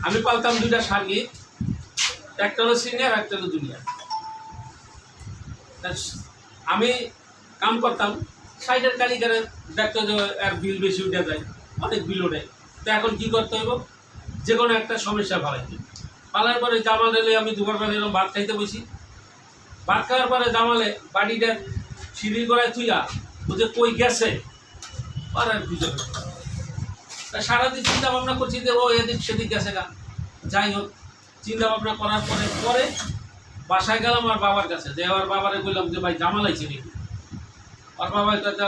আমি পালতাম দুইটা সার্গিত, একটা হলো সিনিয়র, একটা হলো জুনিয়র। আমি কাম করতাম, সাইডের কারিগরের দেখতো যে আর বিল বেশি উঠে যায়, অনেক বিল ওঠে। তো এখন কী করতে হইব, যে কোনো একটা সমস্যা পালাইতে। পালার পরে জামাল এলে আমি দুপুরবেলা এরকম ভাত খাইতে বসি। ভাত খাওয়ার পরে জামালে বাড়িটা সিঁড়ি করায় থুইয়া ও যে কই গেছে আর আর খুঁজে তা সারাদিন চিন্তা ভাবনা করছি যে ও এদিক সেদিক গেছে গা। যাই হোক, চিন্তা ভাবনা করার পরে বাসায় গেলাম আর বাবার কাছে, যে আমার বাবারে বললাম যে ভাই জামাল আইছে নাকি। আর বাবার কাছে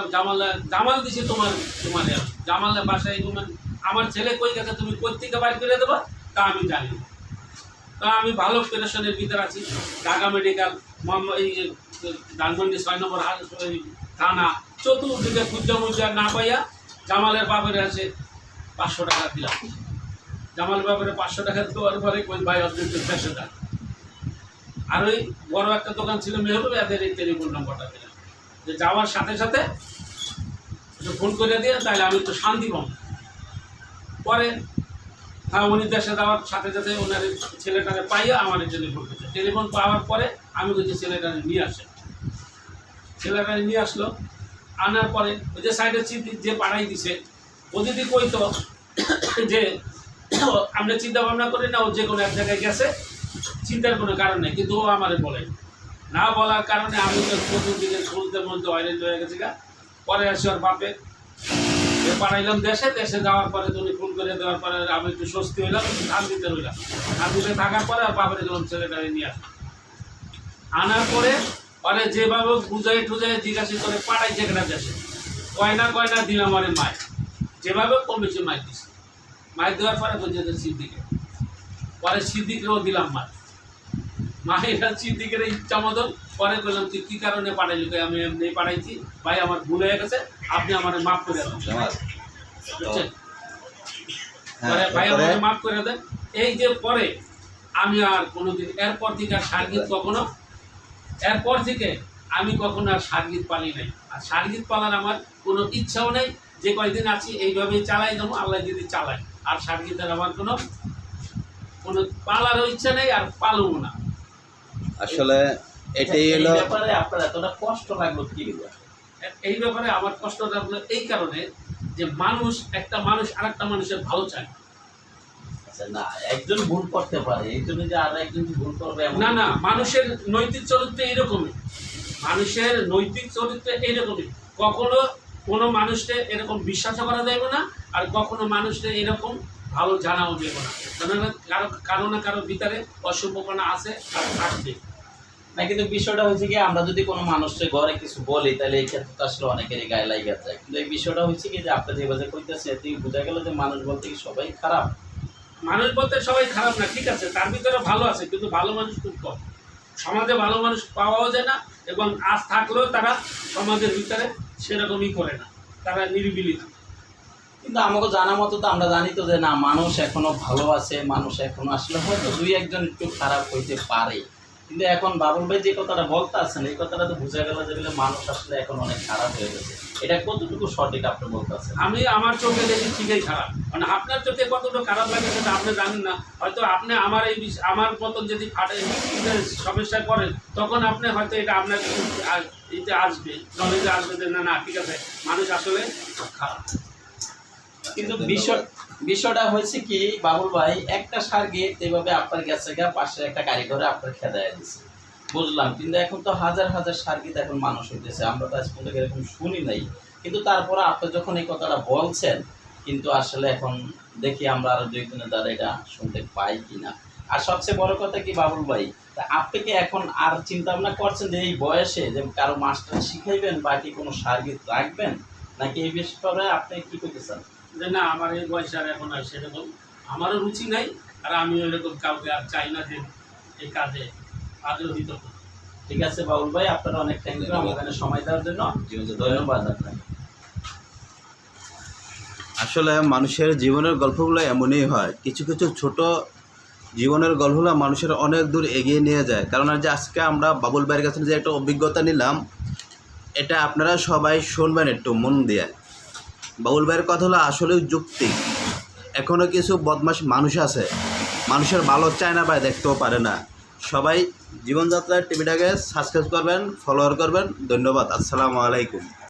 জামাল দিছি তোমার জামালে বাসায় আমার ছেলে কই গেছে, তুমি কই থেকে বাইর করে দেবা তা আমি জানি না। তা আমি ভালো পেরেশনের ভিতরে আছি। ঢাকা মেডিকেল, এই ধানমন্ডি ৬ নম্বর থানা, চতুর্দিকে খুঁজা না পাইয়া জামালের বাপের আছে ৫০০ টাকা দিলাম। জামাল বাপের ৫০০ টাকা দেওয়ার পরে কই ভাই অতিরিক্ত ৬০০ টাকা। আর ওই বড় একটা দোকান ছিল মেহবুব, এদের এই টেলিফোন নম্বরটা দিলাম, যে যাওয়ার সাথে সাথে ফোন করে দিয়ে তাহলে আমি তো শান্তি পাবো। পরে হ্যাঁ, উনি দেশে যাওয়ার সাথে সাথে ওনার ছেলেটাকে পাইয়া আমার টেলিফোন করছে। টেলিফোন পাওয়ার পরে আমি বলছি ছেলেটাকে নিয়ে আসে। ছেলেটাকে নিয়ে আসলো, আনার পরে ওই যে সাইডের যে পাড়াই দিছে ও যদি কইতো যে আমরা চিন্তা ভাবনা করি না, ও যে কোনো এক জায়গায় গেছে, চিন্তার কোনো কারণ নেই, কিন্তু ও আমারে বলে না। বলার কারণে আমি তো চতুর্দিকে শুরুতে মধ্যে হয়রান হয়ে গেছি গা। পরে আসি ওর বাপে পাঠাইলাম দেশে যাওয়ার পরে তুমি ফোন করে দেওয়ার পরে আমি একটু স্বস্তি হইলাম, শান্তিতে রইলাম। শান্তিতে থাকার পরে আর বাপরে গেলাম ছেলেটাকে নিয়ে আসলাম। আনার পরে পরে যেভাবে বুঝাই টুজাই জিজ্ঞাসা করে পাঠাইছে কেনা দেশে, কয়না দিলাম আমার মায়ের, যেভাবে কম বেশি মায়ের দিচ্ছে। মায়ের দেওয়ার পরে বলছে সিদ্দিকে, পরে সিদ্দিকেও দিলাম মায়ের সিদ্দিকের ইচ্ছা মতন। পরে বললাম তুই কী কারণে পাঠাইলি, আমি এমনি পাঠাইছি ভাই, আমার ভুল হয়ে গেছে, আপনি আমার মাফ করে দেন। বুঝছেন, পরে ভাই আমাকে মাফ করে দেন। এই যে পরে আমি আর কোনোদিন এরপর থেকে আর সার্গিত আমি কখনো আর সার্গিত পালি নাই। আর সার্গিত পালার আমার কোনো ইচ্ছাও নেই। যে কয়েকদিন আছি এইভাবেই চালাই যাবো, আল্লাহ যদি চালায়। আর সার্গিতের আমার কোনো পালারও ইচ্ছা নেই, আর পালবো না। আসলে এটাই হলো ব্যাপারে আপনার এতটা কষ্ট লাগলো কি? এই ব্যাপারে আমার কষ্ট লাগলো এই কারণে যে একটা মানুষ আরেকটা মানুষের ভালো চায় না। একজন ভুল করতে পারে, এই জন্য যে আর একজন ভুল করবে না। মানুষের নৈতিক চরিত্র এইরকমই, কখনো কোনো মানুষকে এরকম বিশ্বাস করা যাবে না, আর কখনো মানুষকে এরকম ভালো জানাও যাবে না। কারো না কারো ভিতরে অসম্ভাবনা আছে আর থাকবে না। কিন্তু বিষয়টা হচ্ছে কি, আমরা যদি কোনো মানুষকে ঘরে কিছু বলি তাহলে এই ক্ষেত্রে তো আসলে অনেকেরই গায়ে লাগিয়ে যায়। কিন্তু এই বিষয়টা হচ্ছে কি যে আপনি যেভাবে কইতেছে এতে বোঝা গেল যে মানুষ বলতে কি সবাই খারাপ। মানুষ বলতে সবাই খারাপ না, ঠিক আছে, তার ভিতরে ভালো আছে, কিন্তু ভালো মানুষ খুব কম। সমাজে ভালো মানুষ পাওয়াও যায় না, এবং আজ থাকলেও তারা সমাজের ভিতরে সেরকমই করে না, তারা নিরিবিলি থাকে। কিন্তু আমাকে জানা মতো তো আমরা জানি তো যে না, মানুষ এখনো ভালো আছে, মানুষ এখনো আসলে হয়তো দুই একজন একটু খারাপ হইতে পারে। কিন্তু এখন বাবুল ভাই যে কথাটা বলতে আছেন, এই কথাটা তো বোঝা গেল যে মানুষ আসলে এখন অনেক খারাপ হয়ে গেছে। এটা কতটুকু সঠিক আপনি বলতে আছেন? আমি আমার চোখে দেখি ঠিকই খারাপ, মানে আপনার চোখে কতটুকু খারাপ লাগে সেটা আপনি জানেন না। হয়তো আপনি আমার মতন যদি সমস্যায় পড়েন, তখন আপনি হয়তো এটা আপনার এতে আসবে, নলেজে আসবে যে না ঠিক আছে, মানুষ আসলে খারাপ। কিন্তু বিষয়টা হয়েছে কি বাবুল ভাই, একটা সার্গিত এইভাবে আপনার গেছে গা, পাশে একটা কারিগরে আপনার খেদায় দিচ্ছে, বুঝলাম। কিন্তু এখন তো হাজার হাজার সার্গিত এখন মানুষ হইতেছে, আমরা তো আজ পর্যন্ত এরকম শুনি নাই। কিন্তু তারপরে আপনি যখন এই কথাটা বলছেন, কিন্তু আসলে এখন দেখি আমরা আরো দুই দিনের দ্বারা এটা শুনতে পাই কিনা। আর সবচেয়ে বড় কথা কি বাবুল ভাই, তা আপনি কি এখন আর চিন্তা ভাবনা করছেন যে এই বয়সে যে কারো মাস্টার শিখাইবেন বা কি কোনো সার্গিত রাখবেন, নাকি এই বিষয়ে আপনি কি করতেছেন? যে না, আমার এই বয়সে আর এখন আর সেরকম আমারও রুচি নাই, আর আমি এরকম কাউকে আর চাই না যে এই কাজে আগ্রহিত। ঠিক আছে বাবুল ভাই, আপনারা অনেক থ্যাংক ইউ আমাদের সময় দেওয়ার জন্য, ধন্যবাদ আপনাকে। আসলে মানুষের জীবনের গল্পগুলো এমনই হয়, কিছু কিছু ছোট জীবনের গল্পগুলো মানুষের অনেক দূর এগিয়ে নিয়ে যায়। কারণ যে আজকে আমরা বাবুল ভাইয়ের কাছে যে একটা অভিজ্ঞতা নিলাম, এটা আপনারা সবাই শুনবেন একটু মন দিয়ে। বাবুল ভাইয়ের কথা হলো আসলে যুক্তি। এখনও কিছু বদমাশ মানুষ আছে, মানুষের ভালো চায় না বা দেখতেও পারে না। সবাই জীবনযাত্রার টিভিটাকে সাবস্ক্রাইব করবেন, ফলোয়ার করবেন। ধন্যবাদ। আসসালামু আলাইকুম।